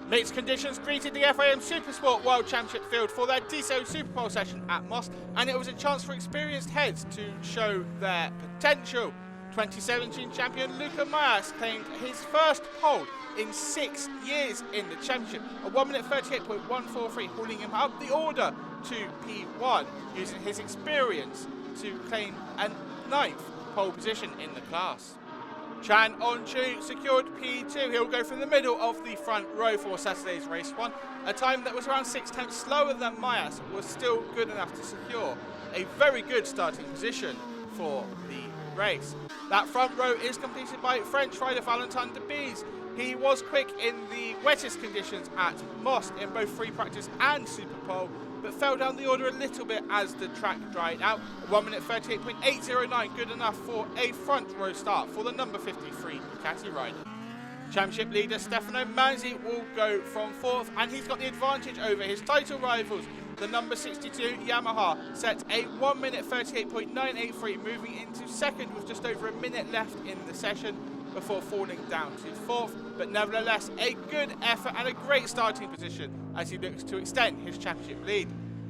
Mixed conditions greeted the FIM Supersport World Championship field for their DSO Superpole session at Moss, and it was a chance for experienced heads to show their potential. 2017 champion Mahias claimed his first pole in 6 years in the championship, a 1 minute 38.143, hauling him up the order to P1, using his experience to claim a 9th pole position in the class. Oncu secured P2. He'll go from the middle of the front row for Saturday's race 1. A time that was around 6/10 slower than Mahias was still good enough to secure a very good starting position for the race. That front row is completed by French rider Oncu and Debise. He was quick in the wettest conditions at Moss in both free practice and Superpole, but fell down the order a little bit as the track dried out. 1 minute 38.809, good enough for a front row start for the number 53 Ducati rider. Championship leader Stefano Manzi will go from 4th, and he's got the advantage over his title rivals. The number 62 Yamaha set a 1 minute 38.983, moving into 2nd with just over a minute left in the session before falling down to 4th, but nevertheless a good effort and a great starting position as he looks to extend his championship lead.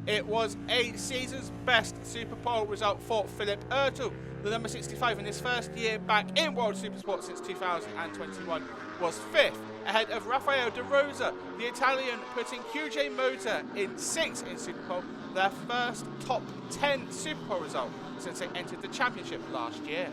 It was a season's best Superpole result for Philip Ertel. The number 65 in his first year back in World Supersport since 2021 was 5th, ahead of Rafael De Rosa, the Italian, putting QJ Motor in 6th in Superpole, their first top 10 Superpole result since they entered the championship last year.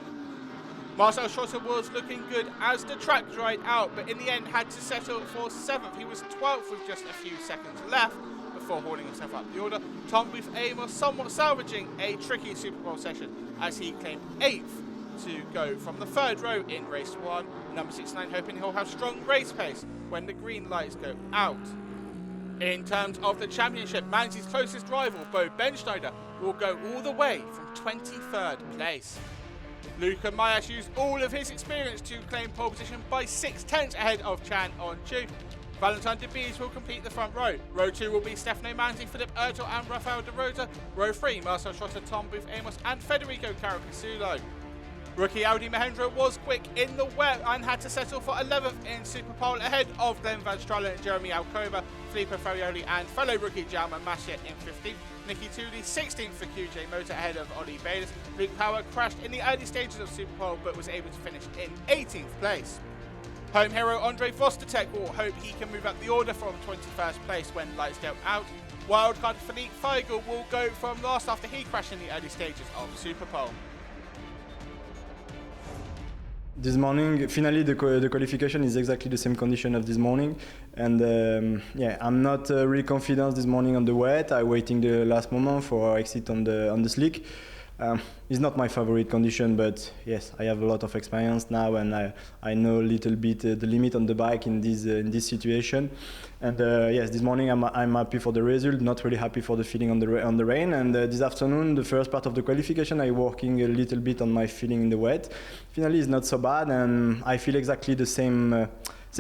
Marcel Schotter was looking good as the track dried out, but in the end had to settle for 7th. He was 12th with just a few seconds left before hauling himself up the order. Tom Booth Amos somewhat salvaging a tricky Superpole session as he claimed 8th to go from the 3rd row in race 1. Number 69 hoping he'll have strong race pace when the green lights go out. In terms of the championship, Manzi's closest rival, Bo Benschneider, will go all the way from 23rd place. Mahias used all of his experience to claim pole position by 6/10 ahead of Oncu. Oncu and Debise will complete the front row. Row 2 will be Stefano Manzi, Philip Ertel and Rafael De Rosa. Row 3, Marcel Schotter, Tom Booth Amos and Federico Carapisulo. Rookie Audi Mahendra was quick in the wet and had to settle for 11th in Superpole ahead of Glenn Van Stralen, Jeremy Alcoba, Filippo Farioli and fellow rookie Jaume Masia in 15th. Nicky Tooley 16th for QJ Motor ahead of Ollie Bayless. Luke Power crashed in the early stages of Superpole but was able to finish in 18th place. Home hero Andre Vostertek will hope he can move up the order from 21st place when lights go out. Wildcard Philippe Feigl will go from last after he crashed in the early stages of Superpole. This morning, finally, the qualification is exactly the same condition of this morning, and yeah, I'm not really confident this morning on the wet. I'm waiting the last moment for exit on the slick. It's not my favorite condition, but yes, I have a lot of experience now, and I know a little bit the limit on the bike in this situation. And yes, this morning I'm happy for the result, not really happy for the feeling on the rain. And this afternoon, the first part of the qualification, I'm working a little bit on my feeling in the wet. Finally, it's not so bad, and I feel exactly the same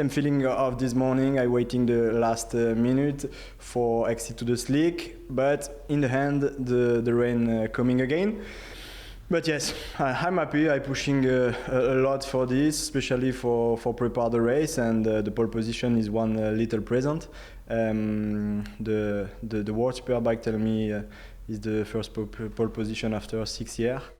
feeling of this morning. I'm waiting the last minute for exit to the slick, but in the end, the rain coming again. But yes, I'm happy. I'm pushing a lot for this, especially for prepare the race, and the pole position is one little present. The World Superbike tell me is the first pole position after 6 years.